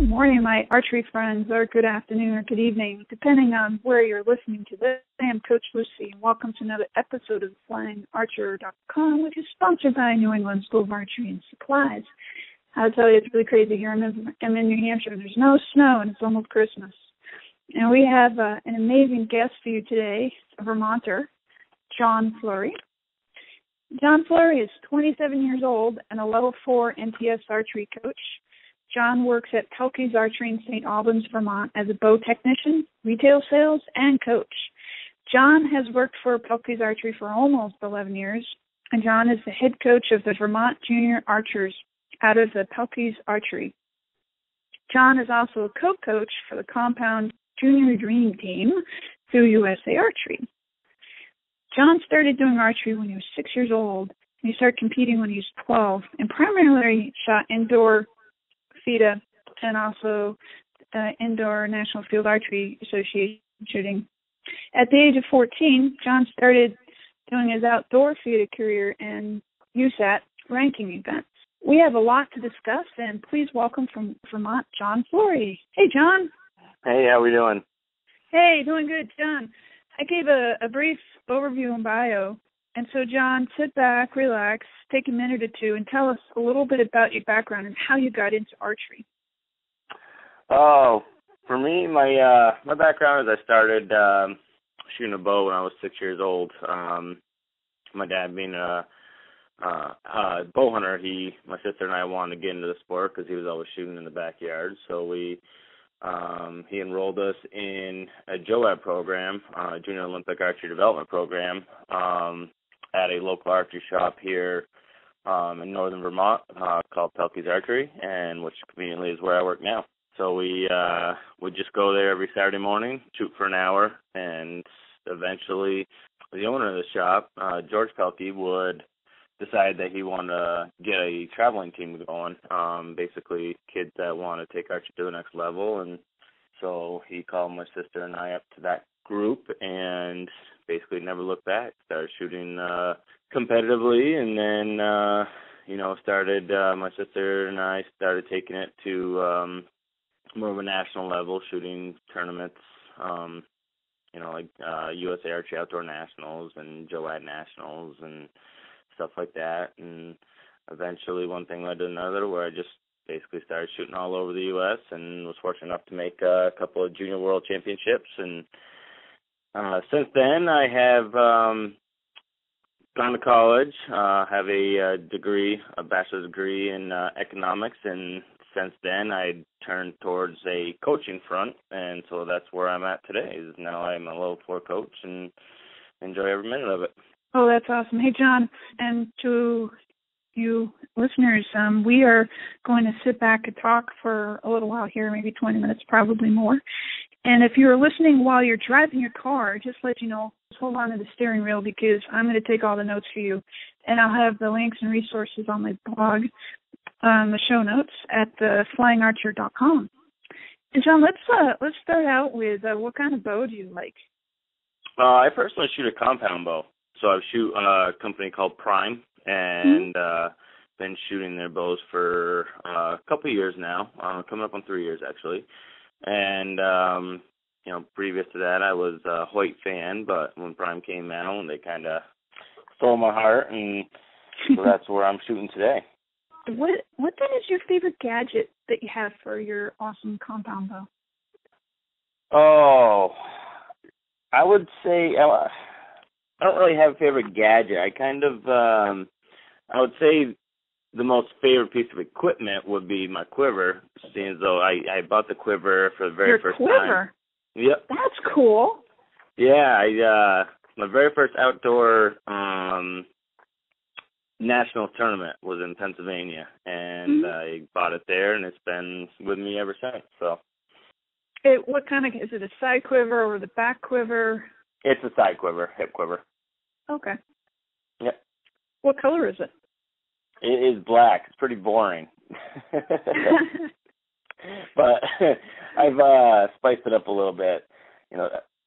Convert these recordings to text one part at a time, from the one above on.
Good morning, my archery friends, or good afternoon or good evening, depending on where you're listening to this. I am Coach Lucy, and welcome to another episode of FlyingArcher.com, which is sponsored by New England School of Archery and Supplies. I'll tell you, it's really crazy here. I'm in New Hampshire. There's no snow, and it's almost Christmas. And we have an amazing guest for you today, a Vermonter, John Fleury. John Fleury is 27 years old and a level 4 NTS Archery coach. John works at Pelkey's Archery in St. Albans, Vermont as a bow technician, retail sales, and coach. John has worked for Pelkey's Archery for almost 11 years, and John is the head coach of the Vermont Junior Archers out of the Pelkey's Archery. John is also a co-coach for the Compound Junior Dream Team through USA Archery. John started doing archery when he was 6 years old, and he started competing when he was 12, and primarily shot indoor FIDA and also Indoor National Field Archery Association shooting. At the age of 14, John started doing his outdoor FIDA career in USAT ranking events. We have a lot to discuss, and please welcome from Vermont, John Fleury. Hey, John. Hey, how we doing? Hey, doing good, John. I gave a brief overview and bio. And so, John, sit back, relax, take a minute or two, and tell us a little bit about your background and how you got into archery. Oh, for me, my background is I started shooting a bow when I was 6 years old. My dad being a bow hunter, my sister and I wanted to get into the sport because he was always shooting in the backyard. So he enrolled us in a JOAB program, Junior Olympic Archery Development Program, at a local archery shop here in northern Vermont called Pelkey's Archery, and which conveniently is where I work now. So we would just go there every Saturday morning, shoot for an hour, and eventually the owner of the shop, George Pelkey, would decide that he wanted to get a traveling team going, basically kids that want to take archery to the next level. And so he called my sister and I up to that group and basically never looked back. Started shooting competitively, and then, started, my sister and I started taking it to more of a national level, shooting tournaments, like USA Archery Outdoor Nationals and JOAD Nationals and stuff like that. And eventually one thing led to another where I just basically started shooting all over the U.S. and was fortunate enough to make a couple of junior world championships. And since then I have gone to college, have a degree, a bachelor's degree in economics, and since then I turned towards a coaching front, and so that's where I'm at today. Is now I'm a level 4 coach and enjoy every minute of it. Oh, that's awesome. Hey, John, and to you listeners, we are going to sit back and talk for a little while here, maybe 20 minutes, probably more. And if you're listening while you're driving your car, just let you know, just hold on to the steering wheel because I'm going to take all the notes for you. And I'll have the links and resources on my blog, the show notes at FlyingArcher.com. And John, let's start out with what kind of bow do you like? I personally shoot a compound bow. So I shoot a company called Prime, and been shooting their bows for a couple of years now, coming up on 3 years actually. And previous to that, I was a Hoyt fan, but when Prime came out, they kind of stole my heart, and so that's where I'm shooting today. What then is your favorite gadget that you have for your awesome compound bow? Oh, I would say I don't really have a favorite gadget. I kind of, I would say the most favorite piece of equipment would be my quiver, seeing as though I bought the quiver for the very first time. Your quiver? Yep. That's cool. Yeah, my very first outdoor national tournament was in Pennsylvania, and I bought it there, and it's been with me ever since. So, what kind of, is it a side quiver or the back quiver? It's a side quiver, hip quiver. Okay. Yep. What color is it? It is black. It's pretty boring. But I've spiced it up a little bit.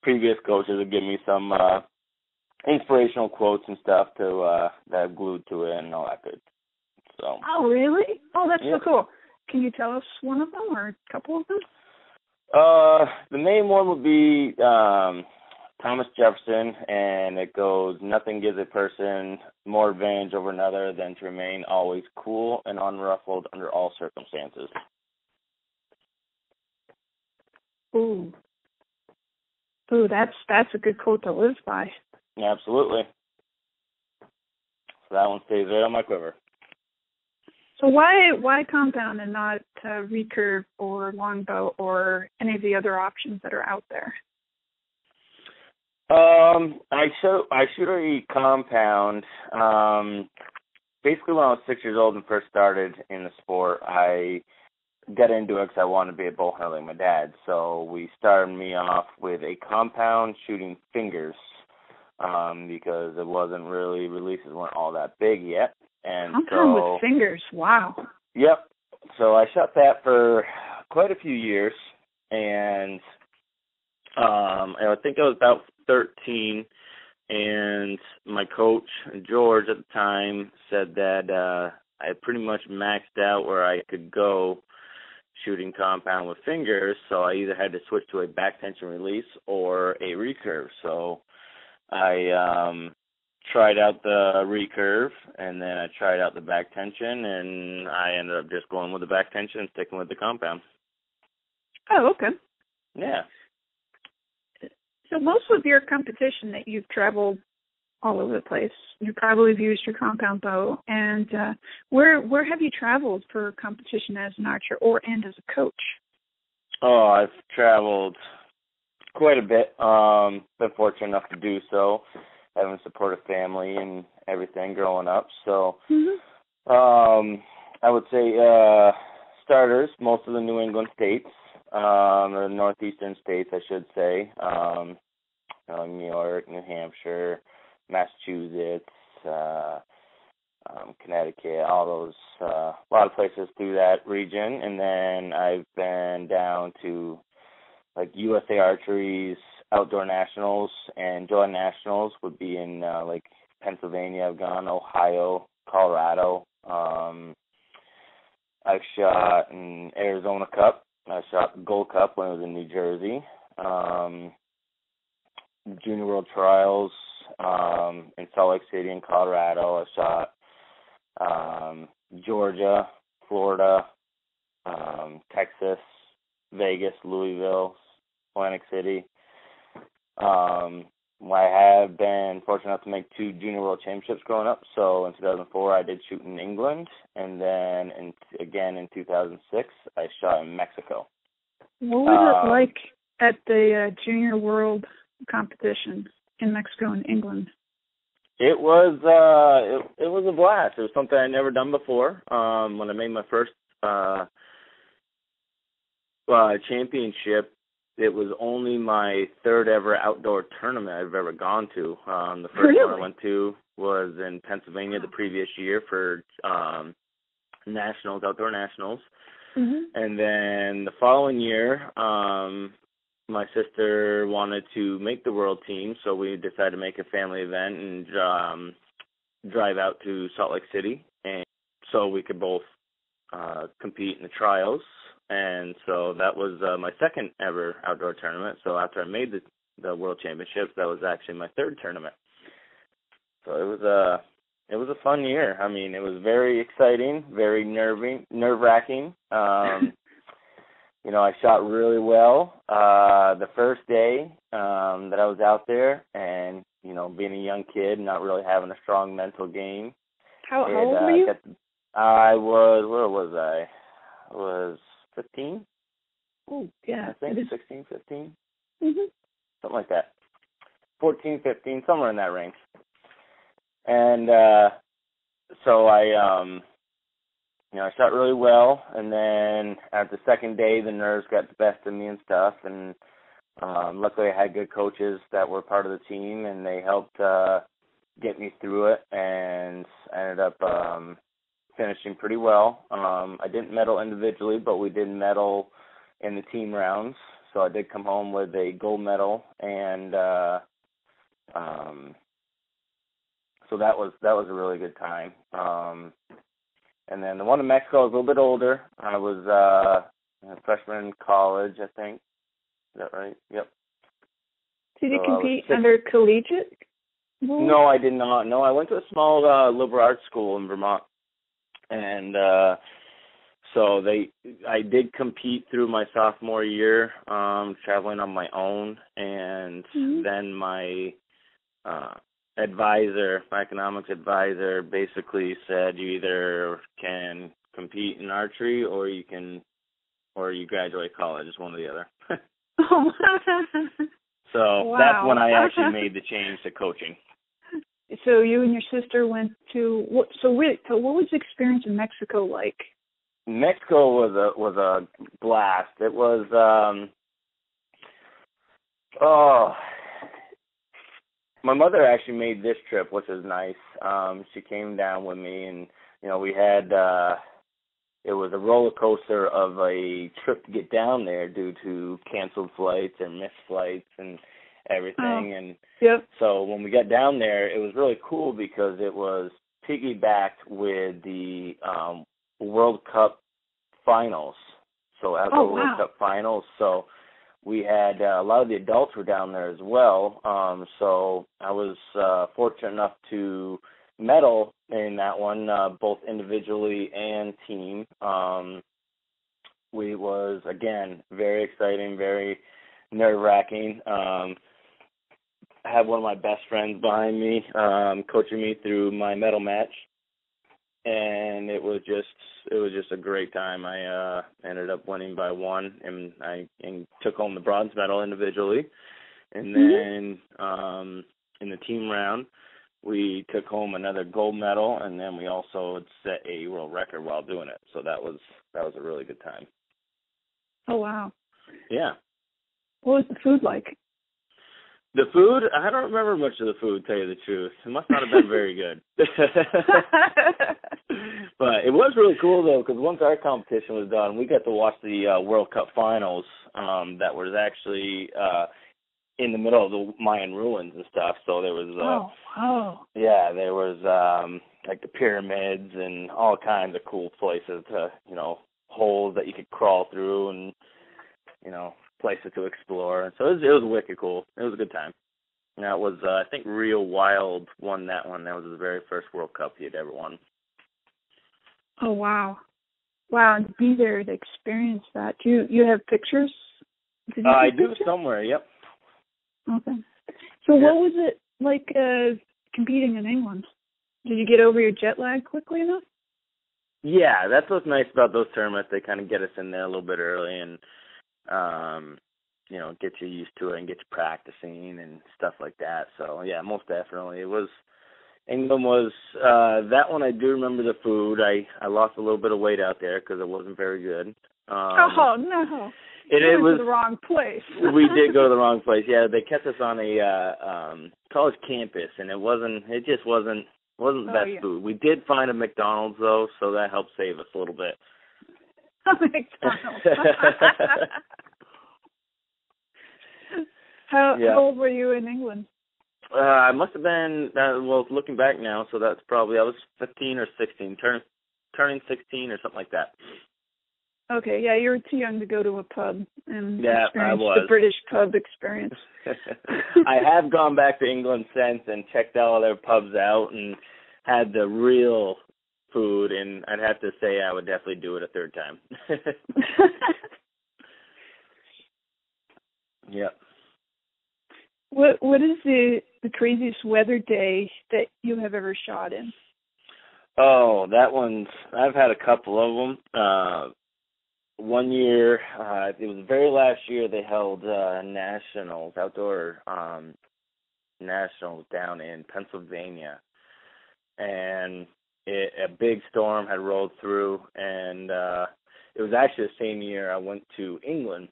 Previous coaches have given me some inspirational quotes and stuff to that I've glued to it and all that good. So. Oh, really? Oh, that's so cool. Can you tell us one of them or a couple of them? The main one would be Thomas Jefferson, and it goes, nothing gives a person more advantage over another than to remain always cool and unruffled under all circumstances. Ooh, that's a good quote to live by. Absolutely. So that one stays right on my quiver. So why compound and not recurve or longbow or any of the other options that are out there? I shoot a compound. Basically, when I was 6 years old and first started in the sport, I got into it because I wanted to be a bow hunter like my dad. So we started me off with a compound shooting fingers, because it wasn't really, releases weren't all that big yet. And compound with fingers, wow. Yep. So I shot that for quite a few years, and I think I was about 13, and my coach, George, at the time said that I pretty much maxed out where I could go shooting compound with fingers, so I either had to switch to a back tension release or a recurve. So I tried out the recurve, and then I tried out the back tension, and I ended up just going with the back tension and sticking with the compound. Oh, okay. Yeah. So most of your competition that you've traveled all over the place, you probably have used your compound bow. And where have you traveled for competition as an archer and as a coach? Oh, I've traveled quite a bit. Been fortunate enough to do so, having a supportive family and everything growing up. So I would say starters, most of the New England states, or northeastern states, I should say. New York, New Hampshire, Massachusetts, Connecticut, all those, a lot of places through that region. And then I've been down to like USA Archery's outdoor nationals, and joint nationals would be in like Pennsylvania. I've gone Ohio, Colorado. I've shot in Arizona Cup. I shot Gold Cup when I was in New Jersey. Junior World Trials in Salt Lake City in Colorado. I shot Georgia, Florida, Texas, Vegas, Louisville, Atlantic City. I have been fortunate enough to make 2 Junior World Championships growing up. So in 2004, I did shoot in England, and then again in 2006, I shot in Mexico. What was it like at the Junior World competition in Mexico and England? It was it was a blast. It was something I'd never done before. When I made my first championship, it was only my 3rd ever outdoor tournament I've ever gone to. The first one I went to was in Pennsylvania the previous year for nationals, outdoor nationals. And then the following year, my sister wanted to make the world team, so we decided to make a family event and drive out to Salt Lake City, and so we could both compete in the trials. And so that was my 2nd ever outdoor tournament. So after I made the world championships, that was actually my 3rd tournament. So it was a fun year. I mean, it was very exciting, very nerve-wracking. I shot really well the first day that I was out there, and, being a young kid, not really having a strong mental game. How old were you? I was 15. Oh, yeah. I think 16, 15. Something like that. 14, 15, somewhere in that range. And so I shot really well, and then at the second day, the nerves got the best of me and stuff, and luckily I had good coaches that were part of the team, and they helped get me through it, and I ended up finishing pretty well. I didn't medal individually, but we did medal in the team rounds, so I did come home with a gold medal, and so that was a really good time. And then the one in Mexico was a little bit older. I was a freshman in college, I think. Is that right? Yep. Did you compete under collegiate rules? No, I did not. No, I went to a small liberal arts school in Vermont. And so I did compete through my sophomore year, traveling on my own. And then my advisor, my economics advisor, basically said you either can compete in archery or you graduate college. It's one or the other. Oh. So wow. That's when I actually made the change to coaching. So you and your sister went to what was the experience in Mexico like? Mexico was a blast. It was my mother actually made this trip, which is nice. She came down with me, and we had it was a roller coaster of a trip to get down there due to canceled flights and missed flights and everything. And so when we got down there, it was really cool because it was piggybacked with the World Cup finals. So outdoor World Cup finals. So we had a lot of the adults were down there as well. So I was fortunate enough to medal in that one, both individually and team. We was, again, very exciting, very nerve-wracking. I had one of my best friends behind me, coaching me through my medal match, and it was just a great time. I ended up winning by one, and I took home the bronze medal individually, and then in the team round, we took home another gold medal, and then we also set a world record while doing it. So that was a really good time. Oh wow! Yeah. What was the food like? The food? I don't remember much of the food, to tell you the truth. It must not have been very good. But it was really cool, though, because once our competition was done, we got to watch the World Cup finals that was actually in the middle of the Mayan ruins and stuff. So there was yeah, there was like the pyramids and all kinds of cool places to, holes that you could crawl through and, places to explore. So it was wicked cool. It was a good time. And that was, I think Rio Wild won that one. That was the very first World Cup he had ever won. Oh, wow. Wow, and to be there to experience that. Do you have pictures? I do somewhere, yep. Okay. So what was it like competing in England? Did you get over your jet lag quickly enough? Yeah, that's what's nice about those tournaments. They kind of get us in there a little bit early and, get you used to it and get you practicing and stuff like that. So, yeah, most definitely. England was, that one I do remember the food. I lost a little bit of weight out there because it wasn't very good. Oh, no. It was to the wrong place. We did go to the wrong place. Yeah, they kept us on a college campus, and it just wasn't the best food. We did find a McDonald's, though, so that helped save us a little bit. McDonald's. How old were you in England? I must have been, looking back now, so that's probably, I was 15 or 16, turning 16 or something like that. Okay, yeah, you were too young to go to a pub and experience the British pub experience. I have gone back to England since and checked all their pubs out and had the real food, and I'd have to say I would definitely do it a third time. Yep. What is the craziest weather day that you have ever shot in? Oh, I've had a couple of them. One year, it was the very last year they held nationals, outdoor nationals down in Pennsylvania. And a big storm had rolled through, and it was actually the same year I went to England.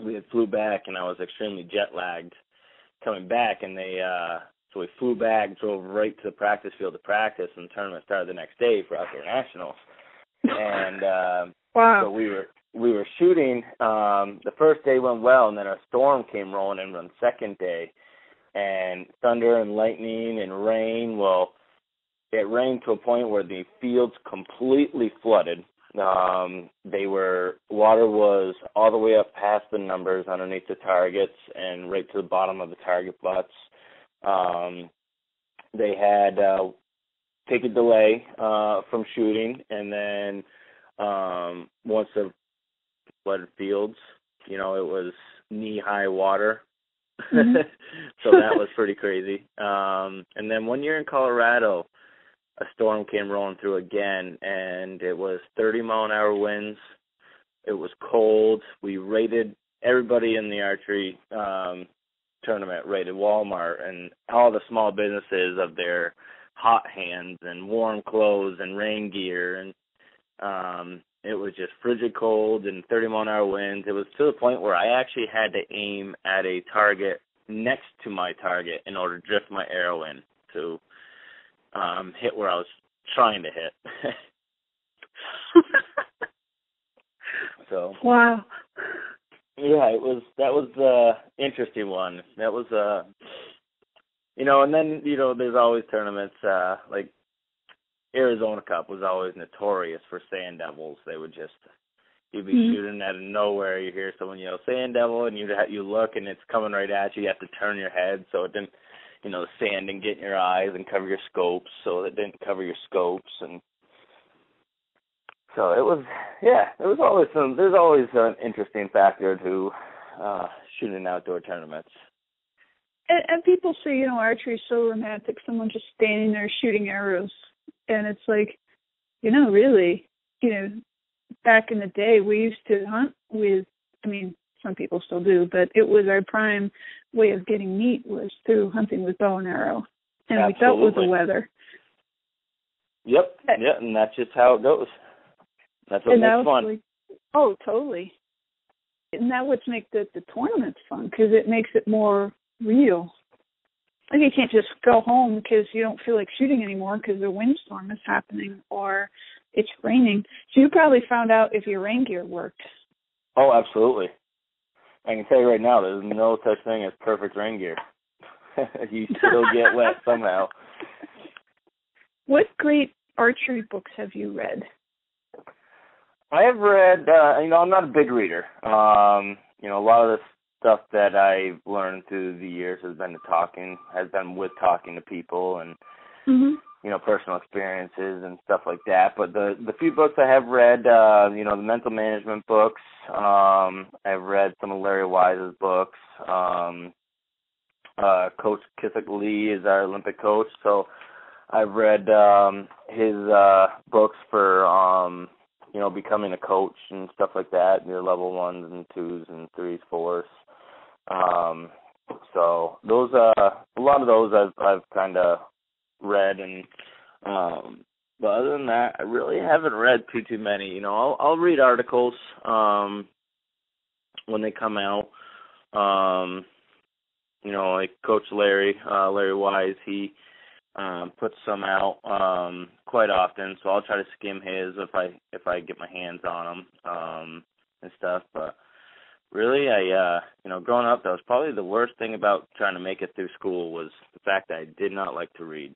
We had flew back, and I was extremely jet-lagged coming back, and so we flew back, drove right to the practice field to practice, and the tournament started the next day for outdoor nationals. And wow. So we were shooting. The first day went well, and then a storm came rolling in on the second day, and thunder and lightning and rain. Well, it rained to a point where the fields completely flooded. Water was all the way up past the numbers underneath the targets and right to the bottom of the target butts. They had take a delay from shooting, and then once the flooded fields, it was knee-high water. Mm-hmm. So that was pretty crazy. And then one year in Colorado, a storm came rolling through again, and it was 30-mile-an-hour winds. It was cold. We raided everybody in the archery tournament, raided Walmart and all the small businesses of their hot hands and warm clothes and rain gear, and it was just frigid cold and 30-mile-an-hour winds. It was to the point where I actually had to aim at a target next to my target in order to drift my arrow in to hit where I was trying to hit. So wow. Yeah, that was interesting one. That was and then there's always tournaments like Arizona Cup was always notorious for sand devils. They would you'd be shooting out of nowhere. You hear someone yell sand devil, and you look, and it's coming right at you. You have to turn your head so it didn't, the sand didn't get in your eyes and cover your scopes, so it didn't cover your scopes. And so there's always an interesting factor to shooting in outdoor tournaments. And people say, archery is so romantic, someone just standing there shooting arrows. And it's like, really, back in the day, we used to hunt with, some people still do, but it was our prime way of getting meat was through hunting with bow and arrow. And Absolutely. We dealt with the weather. Yep, and that's just how it goes. That's what makes fun. Like, oh, totally. And that would make the tournaments fun because it makes it more real. Like you can't just go home because you don't feel like shooting anymore because a windstorm is happening or it's raining. So you probably found out if your rain gear worked. Oh, absolutely. I can tell you right now, there's no such thing as perfect rain gear. You still get wet somehow. What great archery books have you read? I have read, I'm not a big reader. A lot of the stuff that I've learned through the years has been with talking to people and, personal experiences and stuff like that. But the few books I have read, the mental management books, I've read some of Larry Wise's books. Coach Kissick Lee is our Olympic coach, so I've read his books for, becoming a coach and stuff like that, your level 1s and 2s and 3s, 4s. So those, a lot of those I've kind of read, and but other than that, I really haven't read too many. I'll read articles when they come out. Like Coach Larry Wise, he puts some out quite often, so I'll try to skim his if I get my hands on them and stuff. But really, I growing up, that was probably the worst thing about trying to make it through school was the fact that I did not like to read.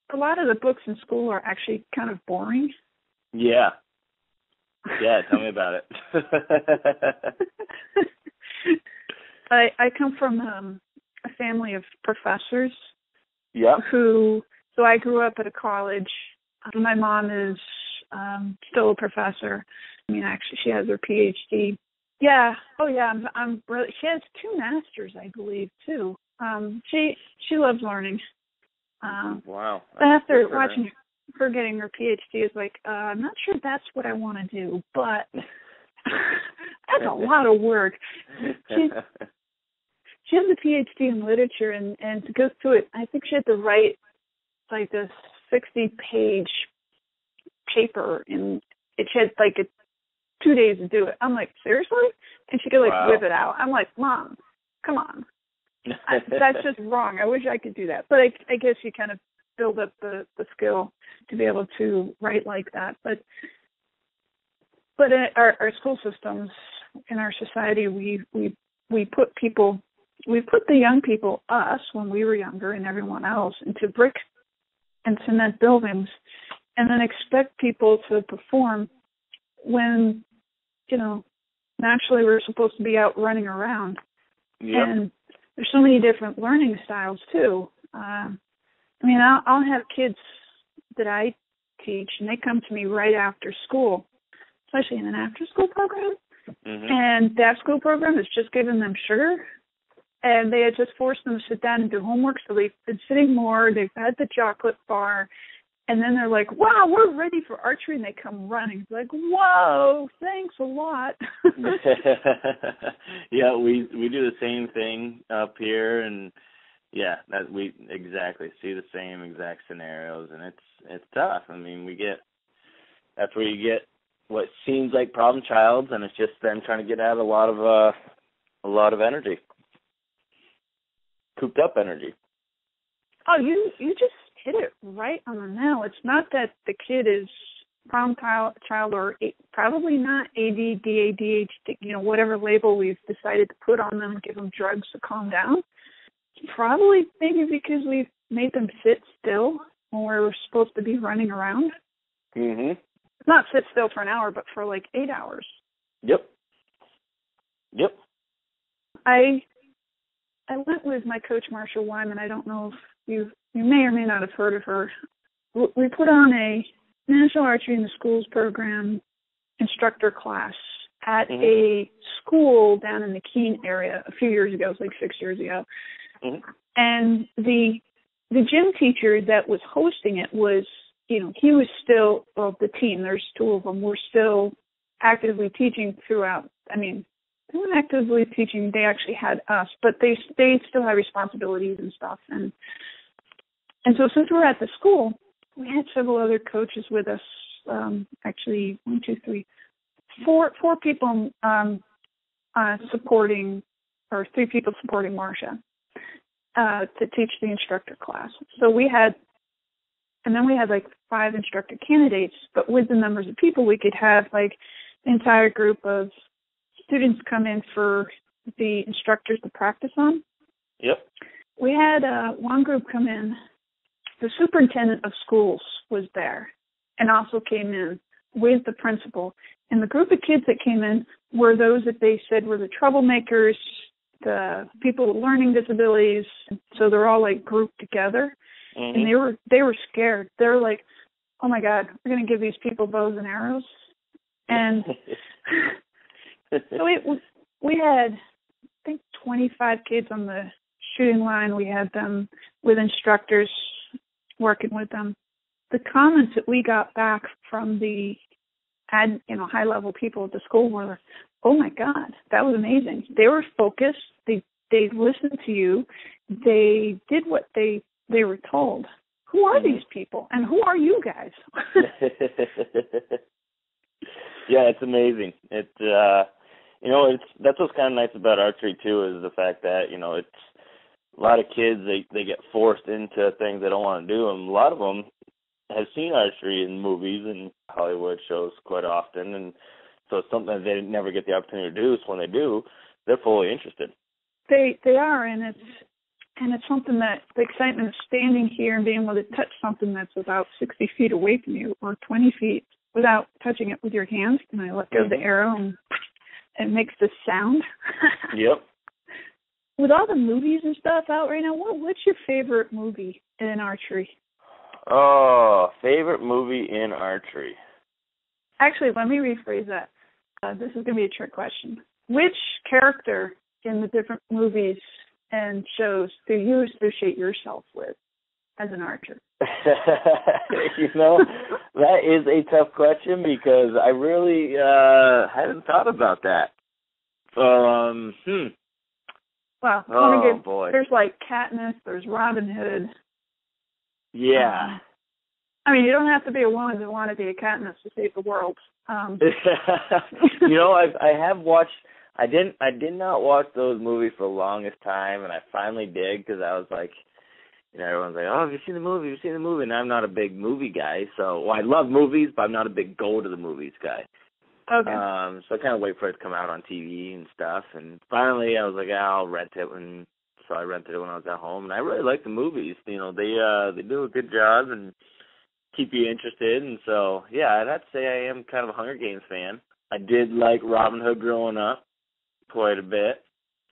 A lot of the books in school are actually kind of boring. Yeah, tell me about it. I come from a family of professors. Yeah. So I grew up at a college. My mom is still a professor. Actually, she has her PhD. Yeah. Oh, yeah. I'm really. She has 2 masters, I believe, too. She loves learning. Wow. After watching her getting her PhD, is like, I'm not sure that's what I want to do, but that's a lot of work. She has a PhD in literature, and to go through it, I think she had to write like this 60-page paper, and she had like 2 days to do it. I'm like, seriously? And she could whip it out. I'm like, Mom, come on. That's just wrong. I wish I could do that. But I guess you kind of build up the skill to be able to write like that. But in our school systems, in our society, we put people we put the young people, us, when we were younger, and everyone else, into brick and cement buildings, and then expect people to perform when, naturally we're supposed to be out running around. Yep. And there's so many different learning styles, too. I'll have kids that I teach, and they come to me right after school, especially in an after-school program. Mm-hmm. And that school program is just giving them sugar, and they had just forced them to sit down and do homework, so they've been sitting more, they've had the chocolate bar, and then they're like, wow, we're ready for archery, and they come running. It's like, whoa, thanks a lot. Yeah, we do the same thing up here, and yeah, that we exactly see the same exact scenarios, and it's tough. I mean, that's where you get what seems like problem childs, and it's just them trying to get out a lot of energy, cooped up energy. Oh, you just hit it right on the nail. It's not that the kid is problem child or probably not AD, DAD, ADHD, whatever label we've decided to put on them and give them drugs to calm down. Probably maybe because we've made them sit still when we're supposed to be running around. Mm-hmm. Not sit still for an hour, but for like 8 hours. Yep. I went with my coach, Marsha Wyman. I don't know if you may or may not have heard of her. We put on a National Archery in the Schools program instructor class at a school down in the Keene area a few years ago. It was like 6 years ago. Mm-hmm. And the gym teacher that was hosting it was, he was still, the team, there's two of them, were still actively teaching throughout. They weren't actively teaching, they actually had us, but they still had responsibilities and stuff. And so since we're at the school, we had several other coaches with us, actually 4 people supporting, or 3 people supporting Marsha to teach the instructor class. So we had like 5 instructor candidates, but with the numbers of people, we could have like the entire group of students come in for the instructors to practice on. Yep. We had one group come in. The superintendent of schools was there and also came in with the principal. And the group of kids that came in were those that they said were the troublemakers, the people with learning disabilities. So they're all like grouped together. Mm-hmm. And they were scared. They were like, oh my God, we're going to give these people bows and arrows. And so we had, I think, 25 kids on the shooting line. We had them with instructors working with them. The comments that we got back from the high-level people at the school were, oh my God, that was amazing. They were focused. They listened to you. They did what they were told. Who are these people, and who are you guys? Yeah, it's amazing. That's what's kind of nice about archery too, is the fact that it's a lot of kids they get forced into things they don't want to do, and a lot of them have seen archery in movies and Hollywood shows quite often, and so it's something that they never get the opportunity to do. So when they do, they're fully interested. They are, and it's something that the excitement of standing here and being able to touch something that's about 60 feet away from you or 20 feet without touching it with your hands. And I let go of the arrow and it makes this sound. Yep. With all the movies and stuff out right now, what's your favorite movie in archery? Oh, favorite movie in archery. Actually, let me rephrase that. This is going to be a trick question. Which character in the different movies and shows do you associate yourself with as an archer? That is a tough question because I really hadn't thought about that. Well, boy. There's like Katniss, there's Robin Hood. Yeah. You don't have to be a woman to want to be a Katniss to save the world. I have watched. I did not watch those movies for the longest time, and I finally did because I was like, everyone's like, oh, have you seen the movie? Have you seen the movie? And I'm not a big movie guy, so I love movies, but I'm not a big go to the movies guy. Okay. So I kind of wait for it to come out on TV and stuff, and finally I was like, I'll rent it when so I rented it when I was at home. And I really like the movies. You know, they do a good job and keep you interested. And so, yeah, I'd have to say I am kind of a Hunger Games fan. I did like Robin Hood growing up quite a bit,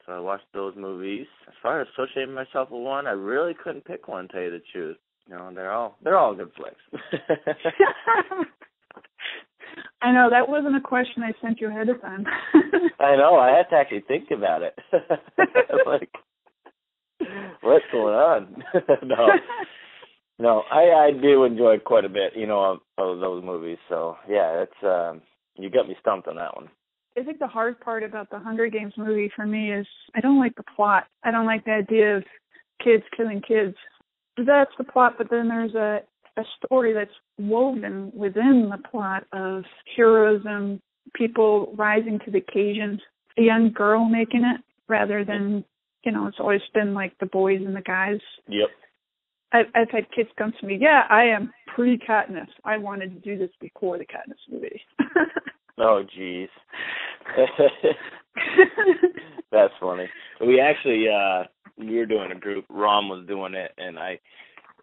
so I watched those movies. As far as associating myself with one, I really couldn't pick one, to tell you the truth. You know, they're all good flicks. I know, that wasn't a question I sent you ahead of time. I know, I had to actually think about it. Like, what's going on? No, I do enjoy quite a bit, you know, of those movies. So, yeah, it's you got me stumped on that one. I think the hard part about the Hunger Games movie for me is I don't like the plot. I don't like the idea of kids killing kids. That's the plot, but then there's a story that's woven within the plot of heroism, people rising to the occasion, a young girl making it rather than, you know, it's always been like the boys and the guys. Yep. I've had kids come to me, yeah, I am pre-Katniss. I wanted to do this before the Katniss movie. Oh, jeez. That's funny. We actually, we were doing a group. Ron was doing it, and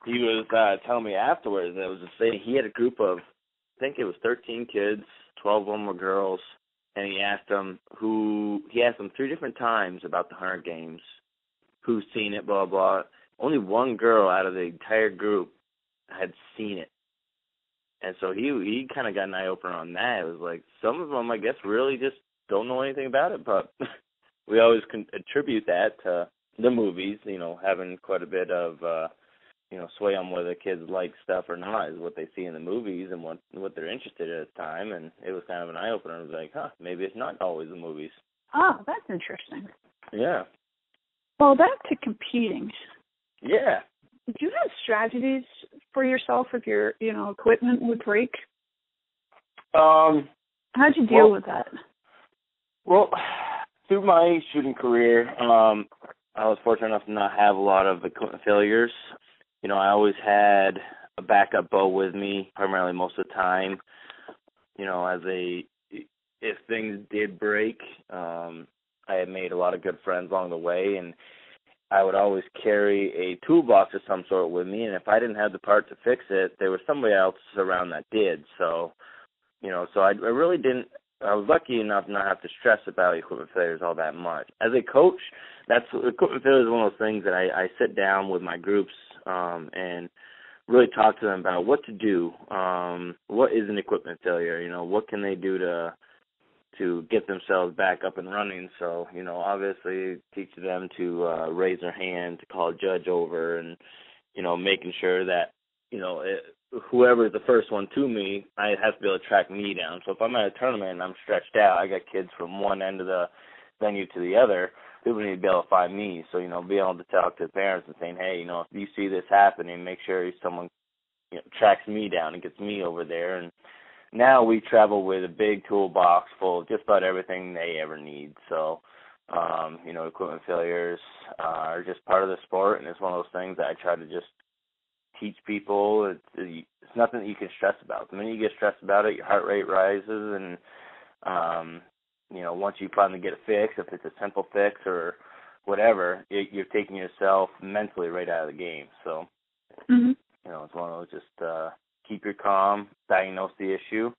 he was telling me afterwards that it was the same. He had a group of, I think it was 13 kids, 12 of them were girls, and he asked them 3 different times about the Hunger Games, who's seen it, blah, blah. Only one girl out of the entire group had seen it. And so he kind of got an eye-opener on that. It was like some of them, I guess, really just don't know anything about it, but we always can attribute that to the movies, you know, having quite a bit of, you know, sway on whether kids like stuff or not is what they see in the movies and what they're interested in at the time. And it was kind of an eye-opener. It was like, maybe it's not always the movies. Oh, that's interesting. Yeah. Well, back to competing. Yeah. Do you have strategies for yourself if your, you know, equipment would break? How'd you deal with that? Well, through my shooting career, I was fortunate enough to not have a lot of equipment failures. You know, I always had a backup bow with me, primarily most of the time. You know, if things did break, I had made a lot of good friends along the way, and I would always carry a toolbox of some sort with me, and if I didn't have the part to fix it, there was somebody else around that did. So, you know, I really didn't, I was lucky enough not have to stress about equipment failures all that much. As a coach, equipment failure is one of those things that I sit down with my groups and really talk to them about what to do. What is an equipment failure? You know, what can they do to get themselves back up and running? So, you know, obviously teach them to raise their hand, to call a judge over, and, you know, making sure that, you know, whoever is the first one to me, I have to be able to track me down. So if I'm at a tournament and I'm stretched out, I got kids from one end of the venue to the other, people need to be able to find me. So, you know, be able to talk to the parents and saying, hey, you know, if you see this happening, make sure someone, you know, tracks me down and gets me over there. And now we travel with a big toolbox full of just about everything they ever need. So, you know, equipment failures are just part of the sport, and it's one of those things that I try to just teach people. It's nothing that you can stress about. The minute you get stressed about it, your heart rate rises, and, you know, once you finally get a fix, if it's a simple fix or whatever, you're taking yourself mentally right out of the game. So, you know, it's one of those just keep your calm, diagnose the issue,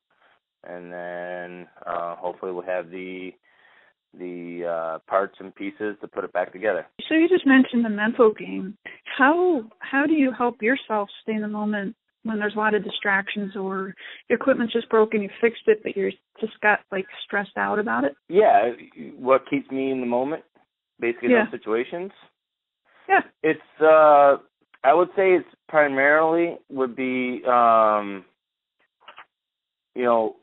and then hopefully we'll have the parts and pieces to put it back together. So you just mentioned the mental game. How do you help yourself stay in the moment when there's a lot of distractions or your equipment's just broken, you fixed it, but you're just got like stressed out about it? Yeah, what keeps me in the moment, basically in those situations? Yeah. It's I would say it's primarily would be, you know,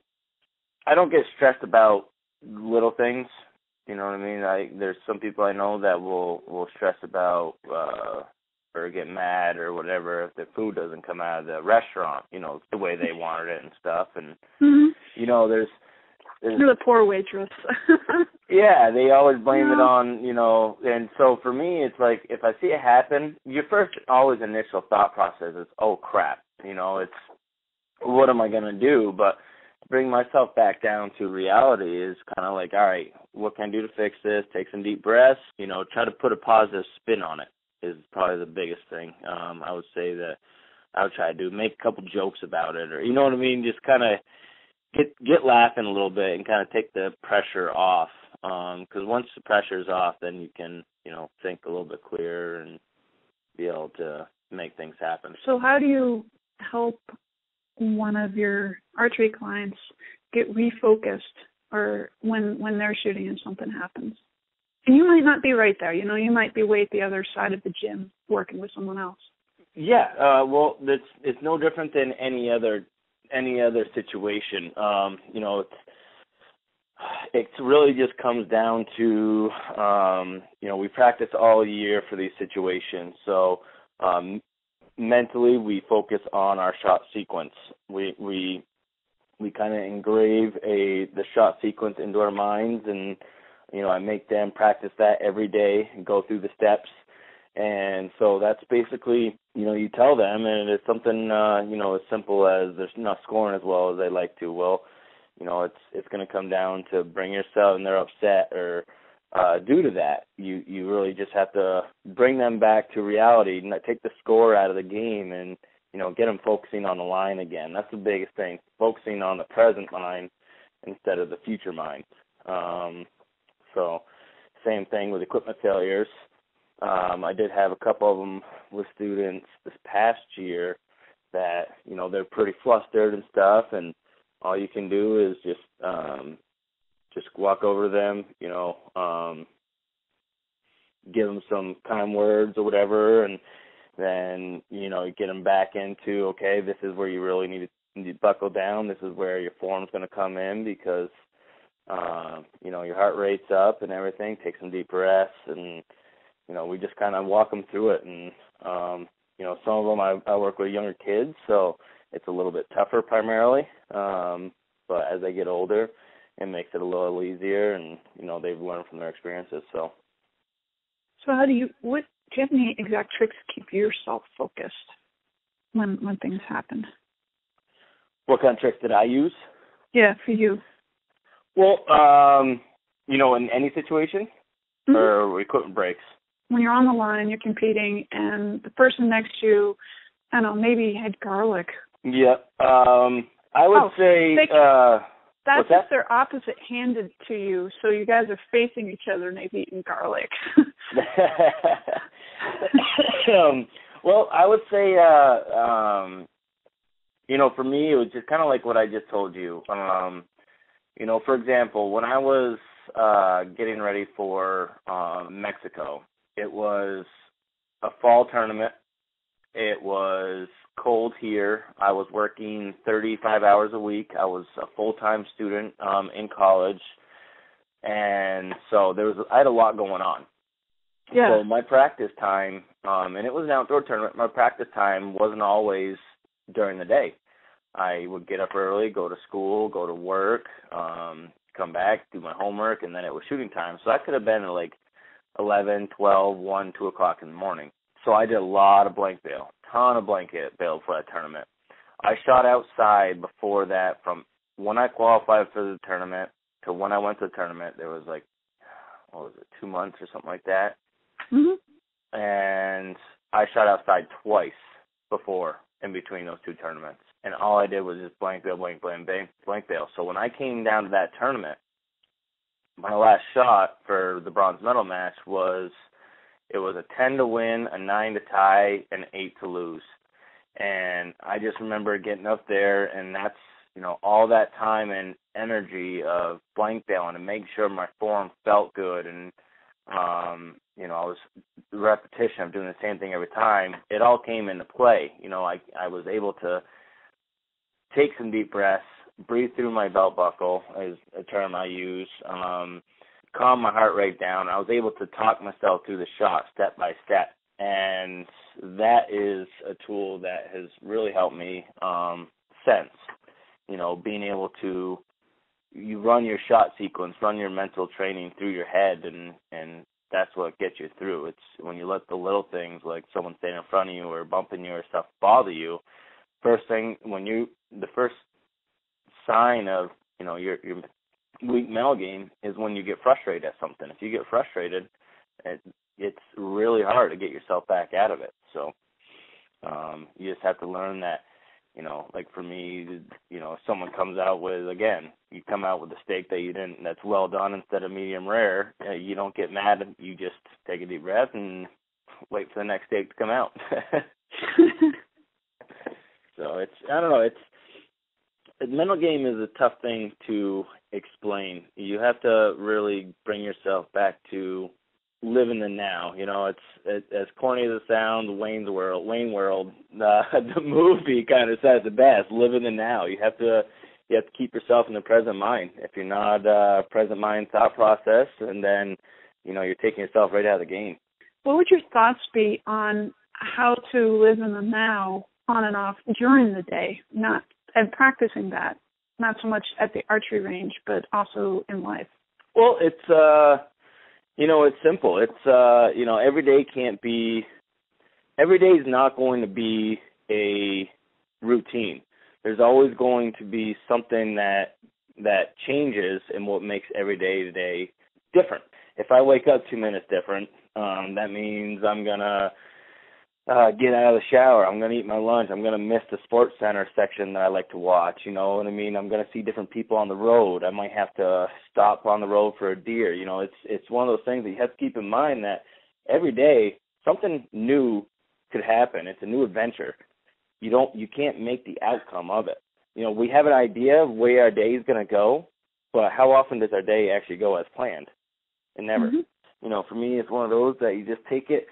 I don't get stressed about little things. You know what I mean? There's some people I know that will stress about or get mad or whatever if their food doesn't come out of the restaurant, you know, the way they wanted it and stuff. And, you know, there's You're the poor waitress. Yeah, they always blame it on, you know, and so for me, it's like, if I see it happen, your first always initial thought process is, oh, crap, you know, it's, what am I going to do? But bring myself back down to reality is kind of like, all right, what can I do to fix this? Take some deep breaths, try to put a positive spin on it is probably the biggest thing. I would say that I would try to do, make a couple jokes about it, or, you know what I mean? Just kind of get laughing a little bit and kind of take the pressure off. Because once the pressure's off, then you can, think a little bit clearer and be able to make things happen. So how do you help one of your archery clients get refocused, or when they're shooting and something happens? And you might not be right there. You might be way at the other side of the gym working with someone else. Yeah, well, it's no different than any other situation. It really just comes down to, we practice all year for these situations. So mentally, we focus on our shot sequence. We kind of engrave the shot sequence into our minds, and I make them practice that every day and go through the steps. And so that's basically, you tell them, and it's something, as simple as they're not scoring as well as they like to. Well, it's going to come down to bring yourself, and they're upset, or due to that, you really just have to bring them back to reality, not take the score out of the game, and get them focusing on the line again. That's the biggest thing, focusing on the present line instead of the future mind. So same thing with equipment failures. I did have a couple of them with students this past year that, they're pretty flustered and stuff, and all you can do is just walk over to them, give them some kind words or whatever, and then, get them back into, okay, this is where you really need to buckle down. This is where your form's going to come in because, your heart rate's up and everything. Take some deep breaths, and, we just kind of walk them through it. And, some of them I work with younger kids, so it's a little bit tougher primarily. But as they get older, it makes it a little easier, and, they've learned from their experiences. So how do you have any exact tricks to keep yourself focused when things happen? What kind of tricks did I use? Yeah, for you. Well, in any situation, mm-hmm. or equipment breaks. When you're on the line, you're competing, and the person next to you, I don't know, maybe had garlic. Yeah. I would say... that's if they're opposite-handed to you, so you guys are facing each other and they've eaten garlic. Well, I would say, for me, it was just kind of like what I just told you. For example, when I was getting ready for Mexico, it was a fall tournament. It was cold here. I was working 35 hours a week. I was a full-time student in college, and so I had a lot going on. Yeah. So my practice time, and it was an outdoor tournament, my practice time wasn't always during the day. I would get up early, go to school, go to work, come back, do my homework, and then it was shooting time. So that could have been at like 11, 12, 1, 2 o'clock in the morning. So I did a lot of blank bail, ton of blanket bail for that tournament. I shot outside before that. From when I qualified for the tournament to when I went to the tournament, there was 2 months or something like that. Mm-hmm. And I shot outside twice before, in between those two tournaments. And all I did was just blank bail. So when I came down to that tournament, my last shot for the bronze medal match was a 10 to win, a 9 to tie, and 8 to lose. And I just remember getting up there, and that's, all that time and energy of blank bailing and making sure my form felt good. And, I was the repetition of doing the same thing every time. It all came into play. I was able to take some deep breaths, breathe through my belt buckle is a term I use, calm my heart rate down. I was able to talk myself through the shot step by step, and that is a tool that has really helped me since, being able to, you run your shot sequence, run your mental training through your head, and that's what gets you through. It's when you let the little things like someone standing in front of you or bumping you or stuff bother you, the first sign of, your weak mental game is when you get frustrated at something. If you get frustrated, it's really hard to get yourself back out of it. So you just have to learn that, like for me, if someone comes out with, again, you come out with a steak that's well done instead of medium rare, you don't get mad. You just take a deep breath and wait for the next steak to come out. So I don't know, mental game is a tough thing to explain. You have to really bring yourself back to live in the now. It's as corny as it sounds, Wayne World, the movie kind of says it best. Live in the now. You have to keep yourself in the present mind. If you're not present mind thought process, and then you're taking yourself right out of the game. What would your thoughts be on how to live in the now, on and off during the day, and practicing that, not so much at the archery range, but also in life? Well, it's it's simple. It's every day is not going to be a routine. There's always going to be something that changes in what makes every day today different. If I wake up 2 minutes different, that means I'm gonna get out of the shower. I'm going to eat my lunch. I'm going to miss the sports center section that I like to watch. You know what I mean? I'm going to see different people on the road. I might have to stop on the road for a deer. It's one of those things that you have to keep in mind that every day something new could happen. It's a new adventure. You can't make the outcome of it. We have an idea of where our day is going to go, but how often does our day actually go as planned? And never. Mm-hmm. For me, it's one of those that you just take it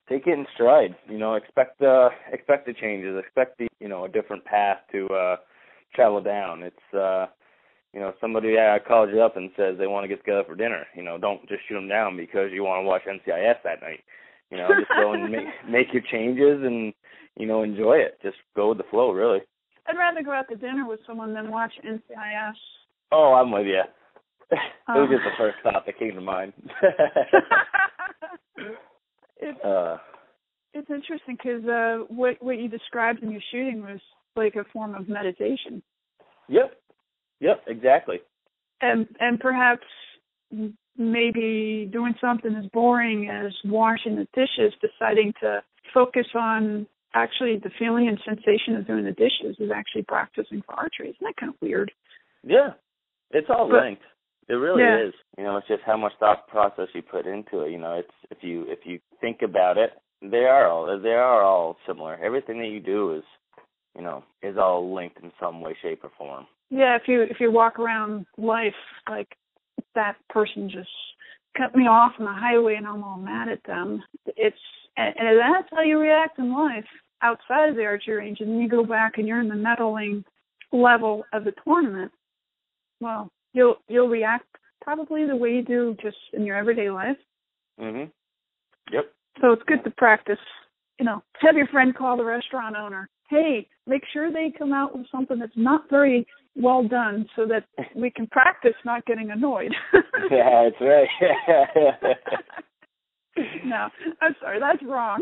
in stride. Expect the changes. Expect a different path to travel down. It's somebody calls you up and says they want to get together for dinner. Don't just shoot them down because you want to watch NCIS that night. Just go and make your changes and enjoy it. Just go with the flow, really. I'd rather go out to dinner with someone than watch NCIS. Oh, I'm with you. It was just the first thought that came to mind. It's interesting because what you described in your shooting was like a form of meditation. Yep, exactly. And perhaps maybe doing something as boring as washing the dishes, deciding to focus on actually the feeling and sensation of doing the dishes is actually practicing for archery. Isn't that kind of weird? Yeah, it's all linked. It really is. It's just how much thought process you put into it. It's if you think about it, they are all similar. Everything that you do is all linked in some way, shape, or form. Yeah, if you walk around life like that person just cut me off on the highway and I'm all mad at them, and that's how you react in life outside of the archery range, and then you go back and you're in the meddling level of the tournament. Well, you'll react probably the way you do just in your everyday life. Mhm. Yep. So it's good to practice. Have your friend call the restaurant owner. Hey, make sure they come out with something that's not very well done so that we can practice not getting annoyed. Yeah, that's right. No, I'm sorry, that's wrong.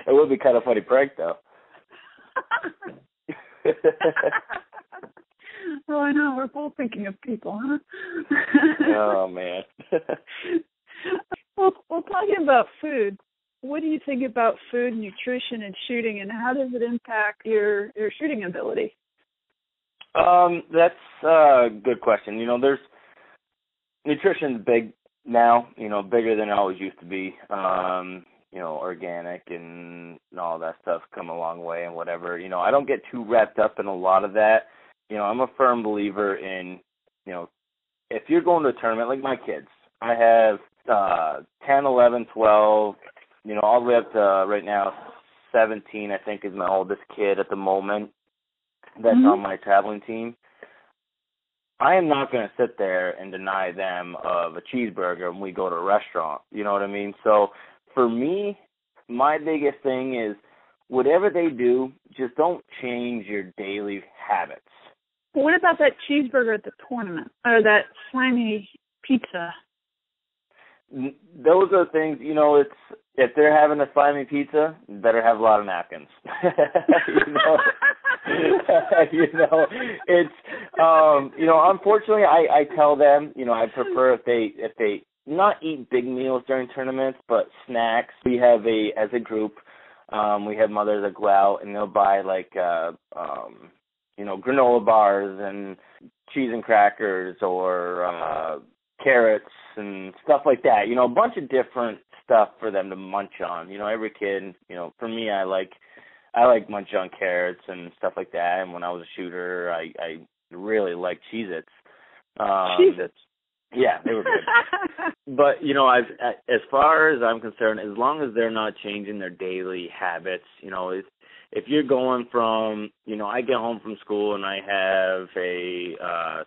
It would be kind of funny prank, though. Oh, I know. We're both thinking of people, huh? Oh, man. Well, talking about food, what do you think about food, nutrition, and shooting, and how does it impact your shooting ability? That's a good question. There's nutrition's big now, bigger than it always used to be. Organic and all that stuff come a long way and whatever. I don't get too wrapped up in a lot of that. I'm a firm believer in, if you're going to a tournament, like my kids, I have 10, 11, 12, all the way up to right now 17, I think, is my oldest kid at the moment that's on my traveling team. I am not going to sit there and deny them of a cheeseburger when we go to a restaurant. You know what I mean? So for me, my biggest thing is whatever they do, just don't change your daily habits. What about that cheeseburger at the tournament or that slimy pizza? Those are things, it's if they're having a slimy pizza, better have a lot of napkins. It's unfortunately I tell them, I prefer if they not eat big meals during tournaments, but snacks. We have as a group, we have mothers that go out and they'll buy like granola bars and cheese and crackers or carrots and stuff like that. A bunch of different stuff for them to munch on. Every kid, for me, I like munch on carrots and stuff like that. And when I was a shooter, I really liked Cheez-Its. Cheez-Its. Yeah, they were good. But, as far as I'm concerned, as long as they're not changing their daily habits, if you're going from, I get home from school and I have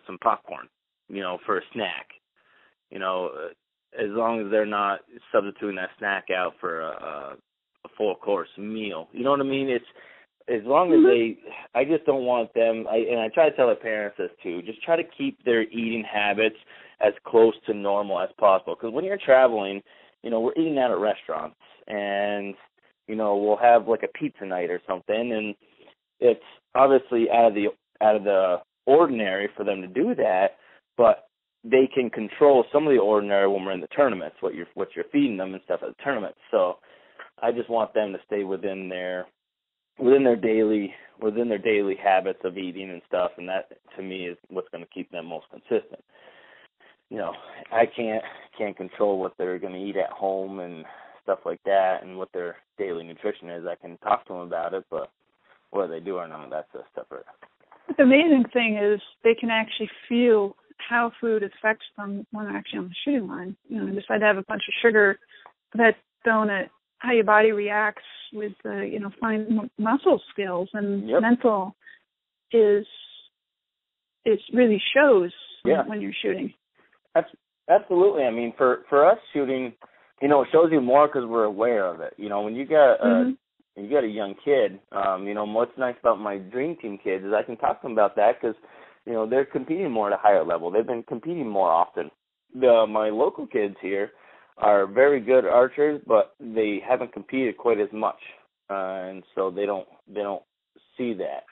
some popcorn, for a snack, as long as they're not substituting that snack out for a full course meal. You know what I mean? It's as long as I just don't want them, and I try to tell the parents this too, just try to keep their eating habits as close to normal as possible. Because when you're traveling, we're eating out at restaurants, and, we'll have like a pizza night or something, and it's obviously out of the ordinary for them to do that, but they can control some of the ordinary when we're in the tournaments, what you're feeding them and stuff at the tournaments. So I just want them to stay within their daily habits of eating and stuff, and that to me is what's going to keep them most consistent. I can't control what they're going to eat at home and stuff like that, and what their daily nutrition is. I can talk to them about it, but whether they do or not, that's a separate. The amazing thing is they can actually feel how food affects them when they're actually on the shooting line. Decide to have a bunch of sugar, that donut, how your body reacts with, fine muscle skills and mental it really shows when you're shooting. Absolutely. I mean, for us shooting, it shows you more because we're aware of it. When you got a young kid, what's nice about my Dream Team kids is I can talk to them about that because, they're competing more at a higher level. They've been competing more often. My local kids here are very good archers, but they haven't competed quite as much, and so they don't see that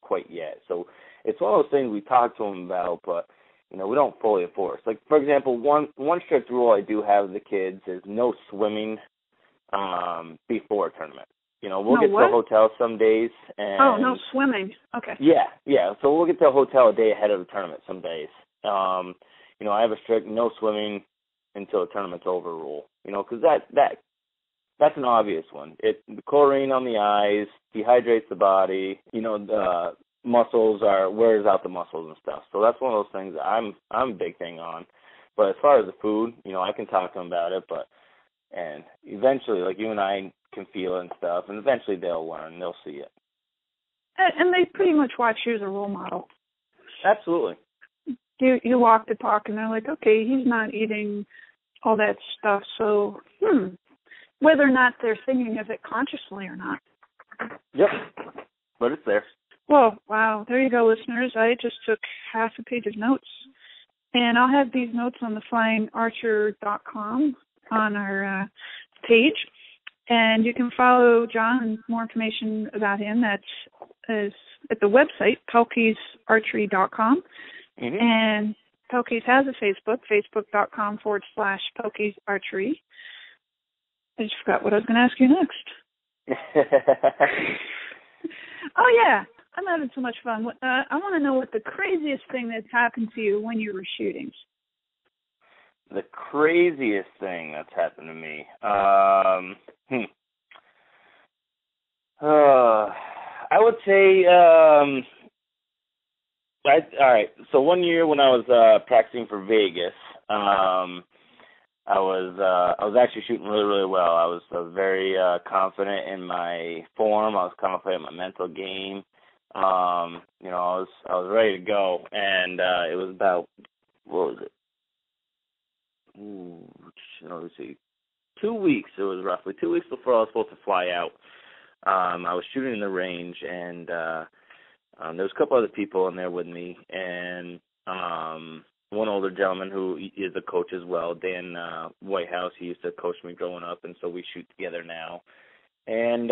quite yet. So it's one of those things we talk to them about, but we don't fully enforce. Like, for example, one strict rule I do have with the kids is no swimming before a tournament. We'll get to a hotel some days. And no swimming. Okay. Yeah. So we'll get to a hotel a day ahead of the tournament some days. I have a strict no swimming until the tournament's over rule. Because that's an obvious one. The chlorine on the eyes dehydrates the body. The muscles wears out the muscles and stuff. So that's one of those things that I'm a big thing on. But as far as the food, I can talk to them about it, and eventually, like you and I can feel it and stuff, and eventually they'll learn, they'll see it. And they pretty much watch you as a role model. Absolutely. You walk the talk, and they're like, okay, he's not eating all that stuff, so whether or not they're thinking of it consciously or not. Yep, but it's there. Well, wow, there you go, listeners. I just took half a page of notes, and I'll have these notes on the flyingarcher.com on our page, and you can follow John and more information about him. That's at the website, pelkeysarchery.com, and Pelkey's has a Facebook, facebook.com/pelkeysarchery. I just forgot what I was going to ask you next. Oh, yeah. I'm having so much fun. I want to know what the craziest thing that's happened to you when you were shooting. The craziest thing that's happened to me. I would say, all right. So one year when I was practicing for Vegas, I was actually shooting really, really well. I was very confident in my form. I was confident in my mental game. I was ready to go, and it was about, what was it? Let's see, 2 weeks. It was roughly 2 weeks before I was supposed to fly out. I was shooting in the range, and there was a couple other people in there with me, and one older gentleman who is a coach as well, Dan Whitehouse. He used to coach me growing up, and so we shoot together now. And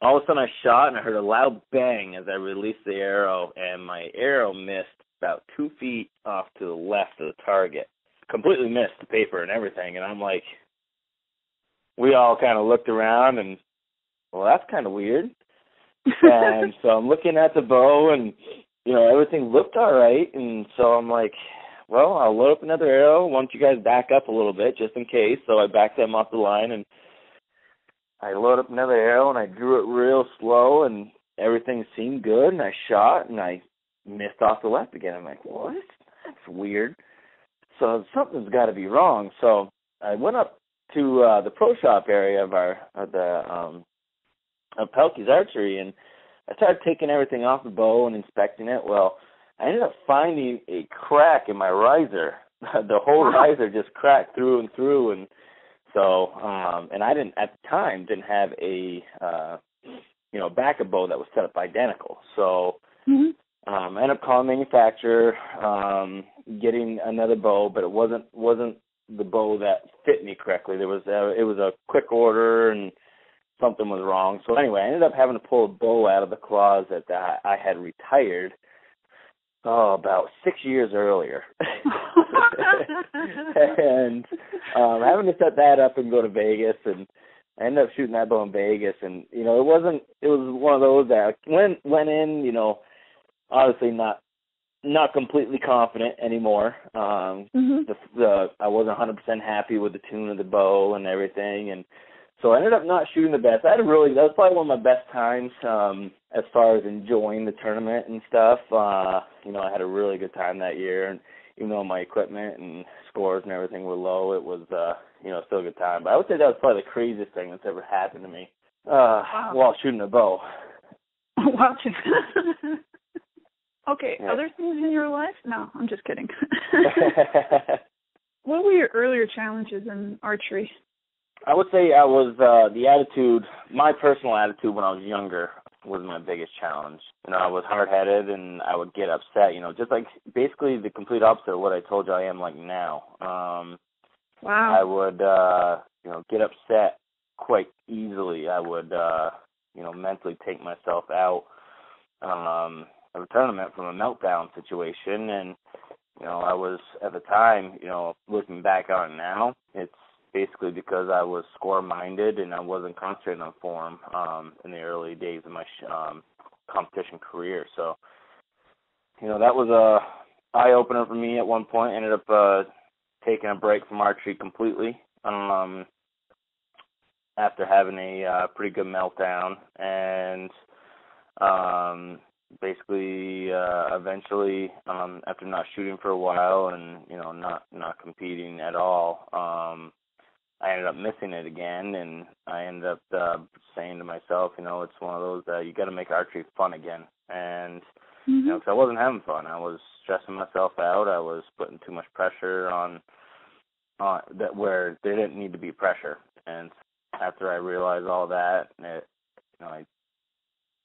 all of a sudden I shot, and I heard a loud bang as I released the arrow, and my arrow missed about 2 feet off to the left of the target. Completely missed the paper and everything, and I'm like, we all kind of looked around, and, well, that's kind of weird. And so I'm looking at the bow, and, you know, everything looked all right, and so I'm like, well, I'll load up another arrow. Why don't you guys back up a little bit just in case? So I backed them off the line, and I loaded up another arrow, and I drew it real slow, and everything seemed good, and I shot, and I missed off the left again. I'm like, what? That's weird. So something's got to be wrong. So I went up to the pro shop area of Pelkey's Archery, and I started taking everything off the bow and inspecting it. Well, I ended up finding a crack in my riser. The whole riser just cracked through and through, and so and I didn't at the time have a backup bow that was set up identical. So I ended up calling the manufacturer, getting another bow, but it wasn't the bow that fit me correctly. It was a quick order, and something was wrong. So anyway, I ended up having to pull a bow out of the closet that I had retired about 6 years earlier. And having to set that up and go to Vegas, and I ended up shooting that bow in Vegas, and it was one of those that went in, obviously not completely confident anymore. I wasn't 100% happy with the tune of the bow and everything, and so I ended up not shooting the best. That was probably one of my best times as far as enjoying the tournament and stuff. I had a really good time that year, and even though my equipment and scores and everything were low, it was still a good time. But I would say that was probably the craziest thing that's ever happened to me while shooting a bow. Watching. Okay, yeah. Other things in your life? No, I'm just kidding. What were your earlier challenges in archery? I would say I was my personal attitude when I was younger was my biggest challenge. I was hard-headed, and I would get upset, just like basically the complete opposite of what I told you I am like now. Wow. I would, get upset quite easily. I would, mentally take myself out of a tournament from a meltdown situation, and, I was, at the time, looking back on it now, it's basically because I was score-minded and I wasn't concentrating on form in the early days of my competition career. So, that was a eye-opener for me at one point. I ended up taking a break from archery completely after having a pretty good meltdown, and basically eventually after not shooting for a while and not competing at all, I ended up missing it again, and I ended up saying to myself, it's one of those that you got to make archery fun again. And, because I wasn't having fun. I was stressing myself out. I was putting too much pressure on that where there didn't need to be pressure. And after I realized all that, I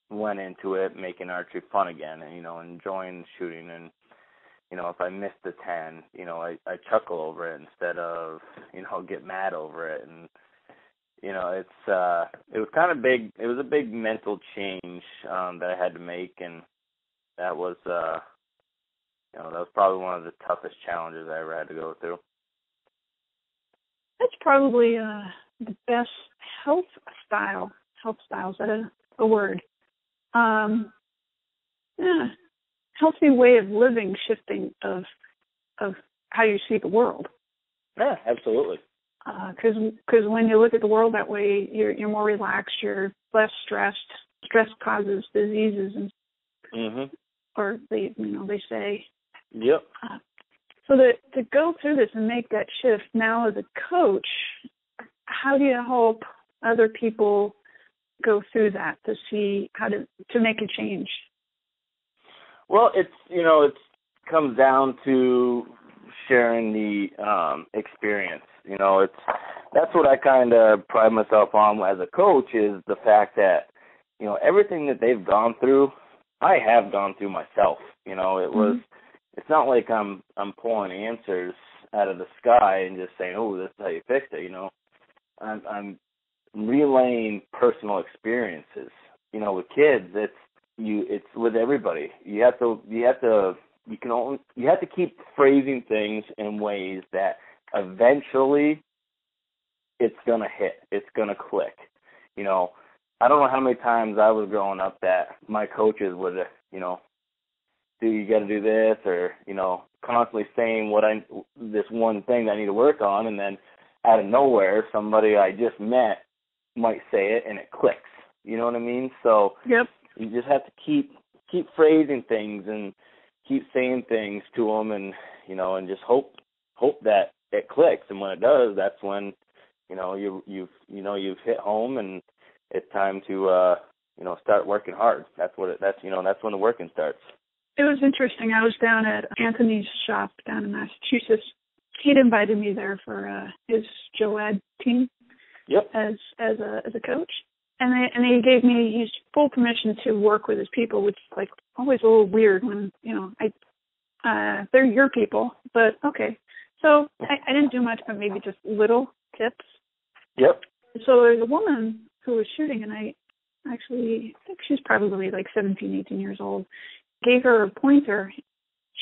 went into it making archery fun again and, enjoying shooting. And, if I missed the 10, I chuckle over it instead of, get mad over it. And, it was kind of big. It was a big mental change that I had to make. And that was, that was probably one of the toughest challenges I ever had to go through. That's probably the best health style. Health style, is that a word? Healthy way of living, shifting of how you see the world. Yeah, absolutely. Because when you look at the world that way, you're more relaxed, you're less stressed. Stress causes diseases, and or they say. Yep. So to go through this and make that shift now as a coach, how do you help other people go through that to see how to make a change? Well, it comes down to sharing the experience. That's what I kind of pride myself on as a coach, is the fact that everything that they've gone through, I have gone through myself. It's not like I'm pulling answers out of the sky and just saying, oh, this is how you fix it. I'm relaying personal experiences with kids, it's with everybody. You have to keep phrasing things in ways that eventually it's going to hit. It's going to click. I don't know how many times I was growing up that my coaches would, you got to do this, or, constantly saying this one thing that I need to work on, and then out of nowhere, somebody I just met might say it and it clicks. You know what I mean? So yep. You just have to keep phrasing things and keep saying things to them, and and just hope that it clicks. And when it does, that's when you've hit home, and it's time to start working hard. That's when the working starts. It was interesting. I was down at Anthony's shop down in Massachusetts. He'd invited me there for his JOAD team. Yep. As a coach, and he gave me his full permission to work with his people, which is like always a little weird when they're your people, but okay. So I didn't do much, but maybe just little tips. Yep. So there's a woman who was shooting, and I think she's probably like 17, 18 years old. Gave her a pointer.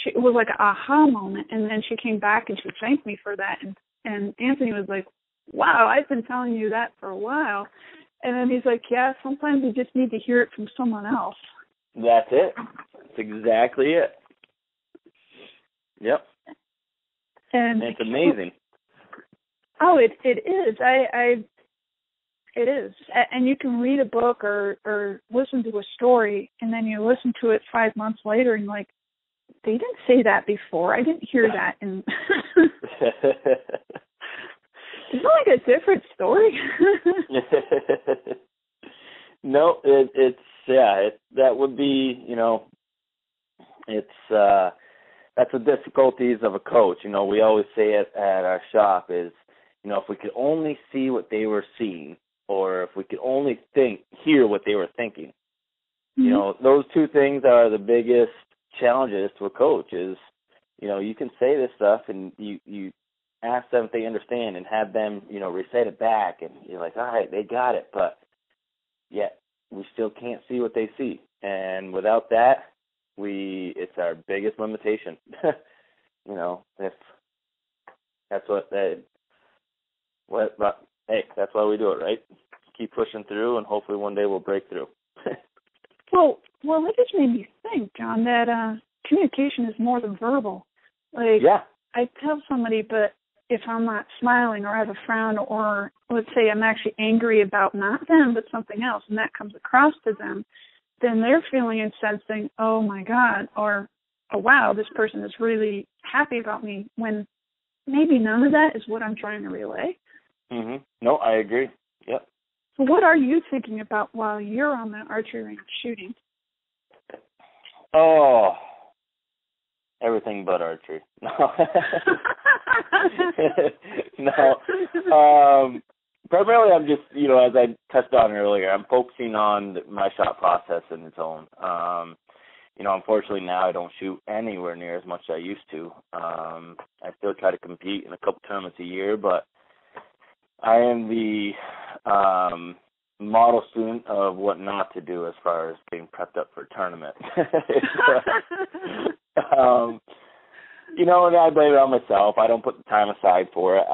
It was like an aha moment, and then she came back and she thanked me for that. And Anthony was like, "Wow, I've been telling you that for a while." And then he's like, "Yeah, sometimes you just need to hear it from someone else." That's it. That's exactly it. Yep. And it's amazing. Oh, it is. It is. And you can read a book or listen to a story, and then you listen to it 5 months later, and like, they didn't say that before. I didn't hear that. And it's like a different story. No, that would be, that's the difficulties of a coach. We always say it at our shop is, if we could only see what they were seeing, or if we could only hear what they were thinking. Mm-hmm. Those two things are the biggest challenges to a coach is, you can say this stuff and you ask them if they understand and have them, recite it back, and you're like, all right, they got it, but yet we still can't see what they see. And without that, it's our biggest limitation. If that's but hey, that's why we do it, right? Keep pushing through, and hopefully one day we'll break through. Well, it just made me think, John, that communication is more than verbal. Like, yeah. I tell somebody, but if I'm not smiling or have a frown, or let's say I'm actually angry about not them but something else, and that comes across to them, then they're feeling and sensing, oh my God, or oh wow, this person is really happy about me, when maybe none of that is what I'm trying to relay. Mm-hmm. No, I agree. Yep. So what are you thinking about while you're on the archery range shooting? Oh, everything but archery. No. No. Primarily, I'm just, as I touched on earlier, I'm focusing on my shot process in its own. Unfortunately now I don't shoot anywhere near as much as I used to. I still try to compete in a couple tournaments a year, but I am the model student of what not to do as far as getting prepped up for a tournament. And I blame it on myself. I don't put the time aside for it.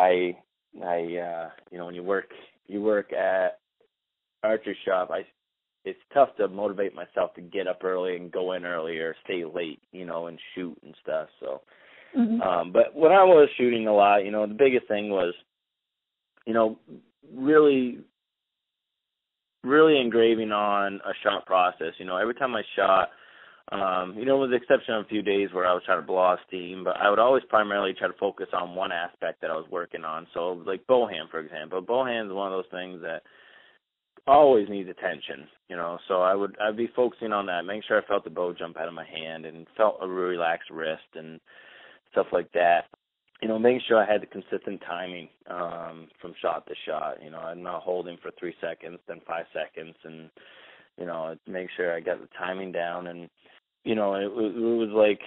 When you work at archery shop, it's tough to motivate myself to get up early and go in early or stay late, and shoot and stuff. So, mm-hmm. But when I was shooting a lot, the biggest thing was, really engraving on a shot process. Every time I shot, with the exception of a few days where I was trying to blow off steam, but I would always primarily try to focus on one aspect that I was working on. So like bow hand, for example. Bow hand is one of those things that always needs attention, so I'd be focusing on that, making sure I felt the bow jump out of my hand and felt a relaxed wrist and stuff like that. Making sure I had the consistent timing from shot to shot. I'm not holding for 3 seconds, then 5 seconds, and make sure I got the timing down. And it was like,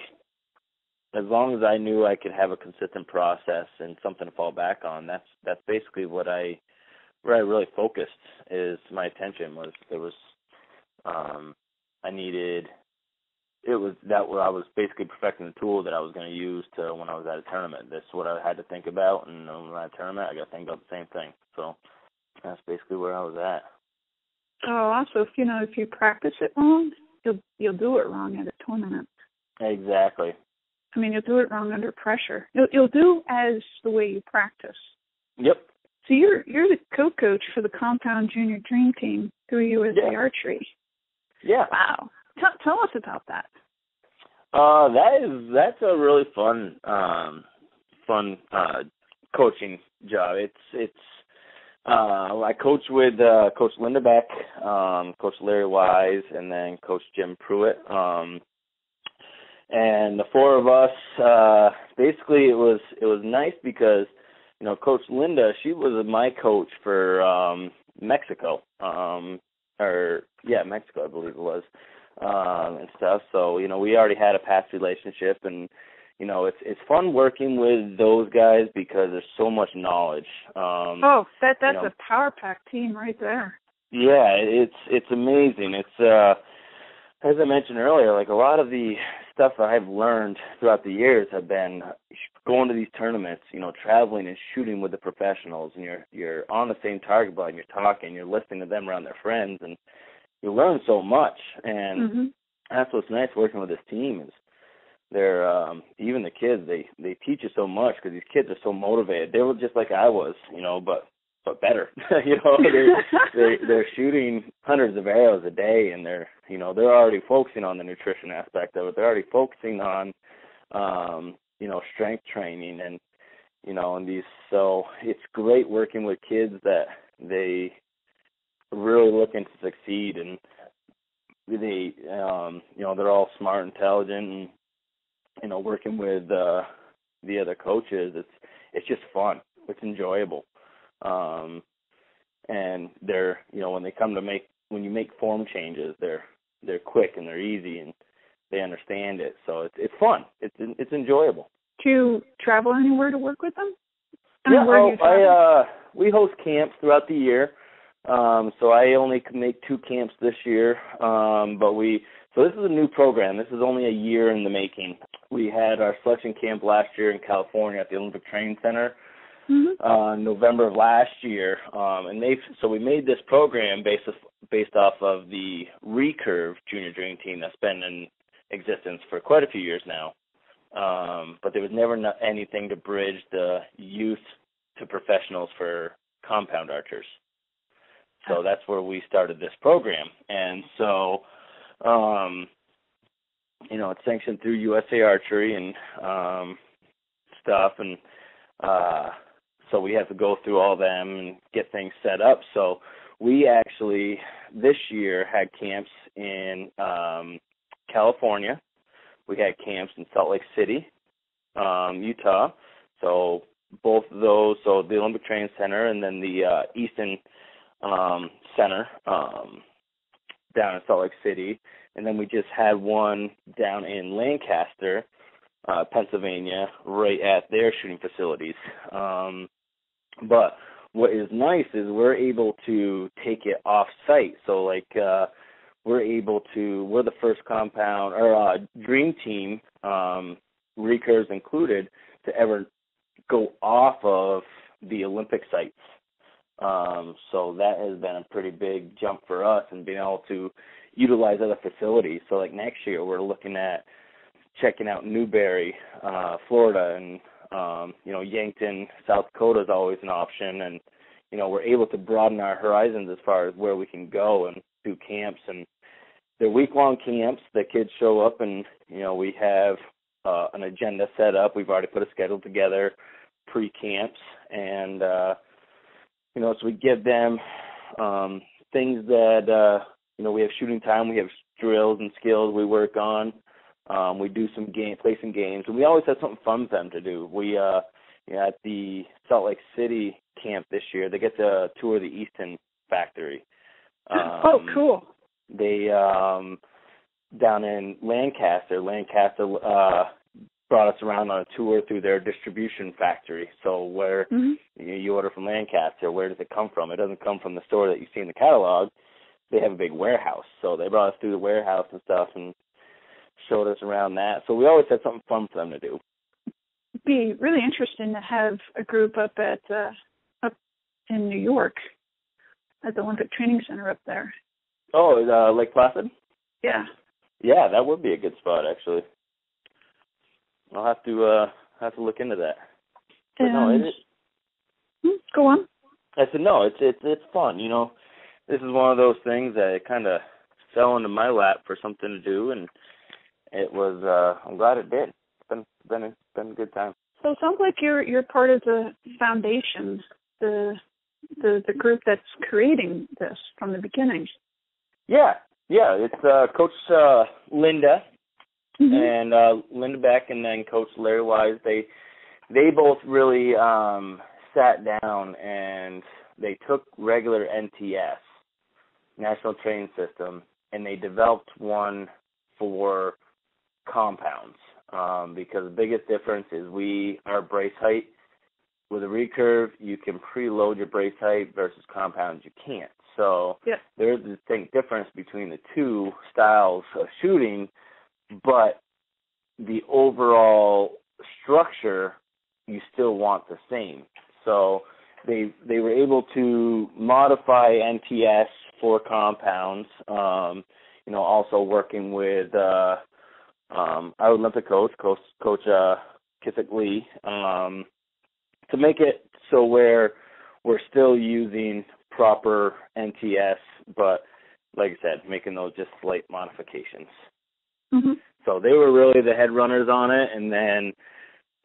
as long as I knew I could have a consistent process and something to fall back on, that's basically where I really focused is my attention was. There was I needed, it was that where I was basically perfecting the tool that I was going to use to when I was at a tournament. That's what I had to think about, and when I'm at a tournament, I got to think about the same thing. So that's basically where I was at. Oh, also, if you practice it wrong, you'll do it wrong at a tournament. Exactly. I mean, you'll do it wrong under pressure. You'll do as the way you practice. Yep. So you're the co-coach for the Compound Junior Dream Team through USA Archery. Yeah. Wow. Tell us about that. That's a really fun coaching job. It's I coach with Coach Linda Beck, Coach Larry Wise, and then Coach Jim Pruitt. And the four of us, basically it was nice because, Coach Linda, she was my coach for Mexico, Mexico, I believe it was, and stuff. So, we already had a past relationship, and, it's fun working with those guys because there's so much knowledge. That's a power pack team right there. Yeah, it's amazing. It's as I mentioned earlier, like a lot of the stuff that I've learned throughout the years have been going to these tournaments, traveling and shooting with the professionals, and you're on the same target line, you're talking, you're listening to them around their friends, and you learn so much. And that's what's nice working with this team is they're even the kids, they teach you so much because these kids are so motivated. They were just like I was, but better. They're shooting hundreds of arrows a day, and they're already focusing on the nutrition aspect of it. They're already focusing on strength training and so it's great working with kids that they really looking to succeed, and they they're all smart, intelligent, and working with the other coaches, it's just fun. It's enjoyable. And they're, when they come to when you make form changes, they're quick and they're easy and they understand it. So it's fun. It's enjoyable. Do you travel anywhere to work with them? We host camps throughout the year. So I only can make 2 camps this year. So this is a new program. This is only a year in the making. We had our selection camp last year in California at the Olympic Training Center. November of last year, and so we made this program based off of the Recurve Junior Dream Team that's been in existence for quite a few years now. But there was never anything to bridge the youth to professionals for compound archers. So that's where we started this program, and so it's sanctioned through USA Archery and stuff, and so we have to go through all them and get things set up. So we actually this year had camps in California. We had camps in Salt Lake City, Utah. So both of those, so the Olympic Training Center and then the Easton Center down in Salt Lake City. And then we just had one down in Lancaster, Pennsylvania, right at their shooting facilities. But what is nice is we're able to take it off-site. So, we're the first compound or dream team, recurves included, to ever go off of the Olympic sites. So that has been a pretty big jump for us and being able to utilize other facilities. So, next year we're looking at checking out Newberry, Florida, and Yankton, South Dakota is always an option, and we're able to broaden our horizons as far as where we can go and do camps. And they're week-long camps. The kids show up, and we have an agenda set up. We've already put a schedule together, pre-camps, and so we give them things that we have shooting time, we have drills and skills we work on. We do some play some games, and we always have something fun for them to do. We at the Salt Lake City camp this year, they get to tour the Easton factory. Cool. They down in Lancaster brought us around on a tour through their distribution factory. So where you order from Lancaster, where does it come from? It doesn't come from the store that you see in the catalog. they have a big warehouse. So they brought us through the warehouse and stuff and showed us around that. So we always had something fun for them to do. It'd be really interesting to have a group up in New York at the Olympic Training Center up there. Oh, Lake Placid? Yeah. Yeah, that would be a good spot, actually. I'll have to look into that. But go on. I said no. It's fun. You know, this is one of those things that kind of fell into my lap for something to do, and it was. I'm glad it did. It's been a good time. So it sounds like you're part of the foundation, the group that's creating this from the beginning. Yeah. It's Coach Linda and Linda Beck, and then Coach Larry Wise. They both really sat down and they took regular NTS, National Training System, and they developed one for compounds. Because the biggest difference is our brace height. With a recurve, you can preload your brace height versus compounds you can't. So there's a distinct difference between the two styles of shooting, but the overall structure you still want the same. So they were able to modify NTS for compounds. Also working with our Olympic coach Kissick Lee, to make it so where we're still using proper NTS, but like I said, making those just slight modifications. Mm-hmm. So they were really the head runners on it, and then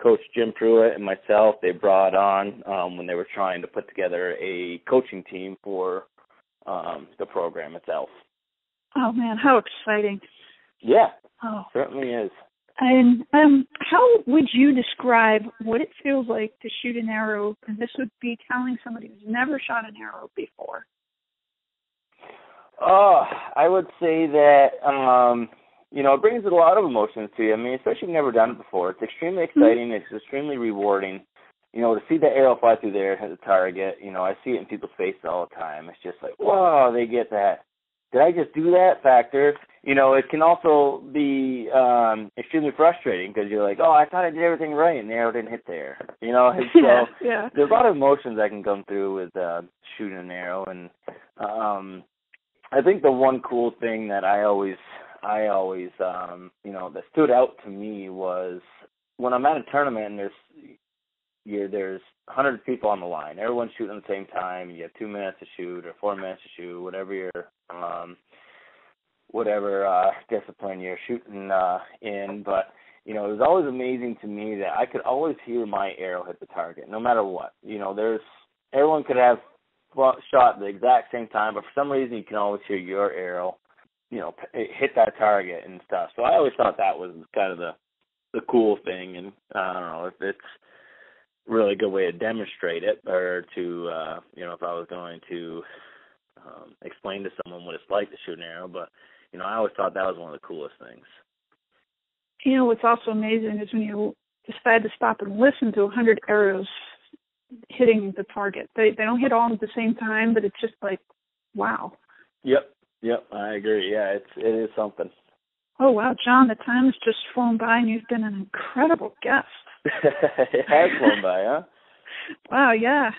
Coach Jim Pruitt and myself, they brought on when they were trying to put together a coaching team for the program itself. Oh, man, how exciting. Yeah, certainly is. And how would you describe what it feels like to shoot an arrow? And this would be telling somebody who's never shot an arrow before. I would say that, it brings a lot of emotions to you. I mean, especially if you've never done it before. It's extremely exciting. It's extremely rewarding. To see the arrow fly through there at the target, I see it in people's faces all the time. It's just like, whoa, they get that. Did I just do that factor? It can also be extremely frustrating because you're like, oh, I thought I did everything right, and the arrow didn't hit there. So there's a lot of emotions that can come through with shooting an arrow. And I think the one cool thing that I always that stood out to me was when I'm at a tournament and there's 100 people on the line. Everyone's shooting at the same time. You have 2 minutes to shoot or 4 minutes to shoot, whatever your discipline you're shooting in. But, it was always amazing to me that I could always hear my arrow hit the target, no matter what. Everyone could have shot at the exact same time, but for some reason you can always hear your arrow, hit that target and stuff. So I always thought that was kind of the cool thing. And I don't know if it's really good way to demonstrate it, or to if I was going to explain to someone what it's like to shoot an arrow. But I always thought that was one of the coolest things. What's also amazing is when you decide to stop and listen to 100 arrows hitting the target. They don't hit all at the same time, but it's just like, wow. Yep, I agree. Yeah, it is something. Oh wow, John, the time has just flown by, and you've been an incredible guest. It has flown by, huh? Wow, yeah.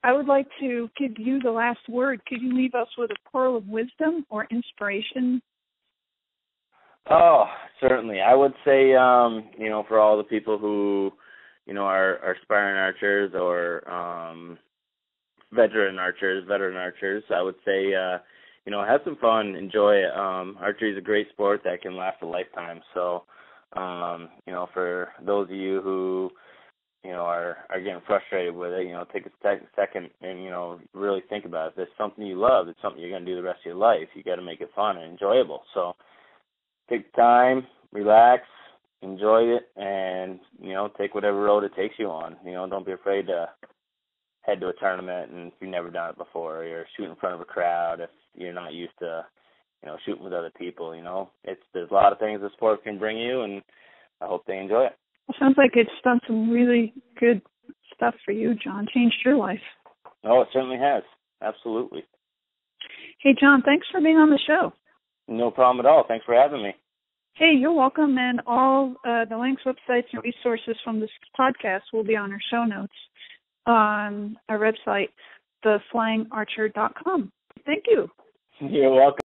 I would like to give you the last word. Could you leave us with a pearl of wisdom or inspiration? Oh, certainly. I would say, for all the people who, are aspiring archers or veteran archers, I would say, have some fun, enjoy it. Archery is a great sport that can last a lifetime. So, for those of you who, are getting frustrated with it, take a second and, really think about it. If it's something you love, it's something you're going to do the rest of your life. You got to make it fun and enjoyable. So take the time, relax, enjoy it, and, take whatever road it takes you on. Don't be afraid to head to a tournament, and if you've never done it before, or you're shooting in front of a crowd, if you're not used to, shooting with other people, there's a lot of things the sport can bring you, and I hope they enjoy it. It sounds like it's done some really good stuff for you, John. Changed your life. Oh, it certainly has. Absolutely. Hey, John, thanks for being on the show. No problem at all. Thanks for having me. Hey, you're welcome, and all the links, websites, and resources from this podcast will be on our show notes on our website, theflyingarcher.com. Thank you. You're welcome.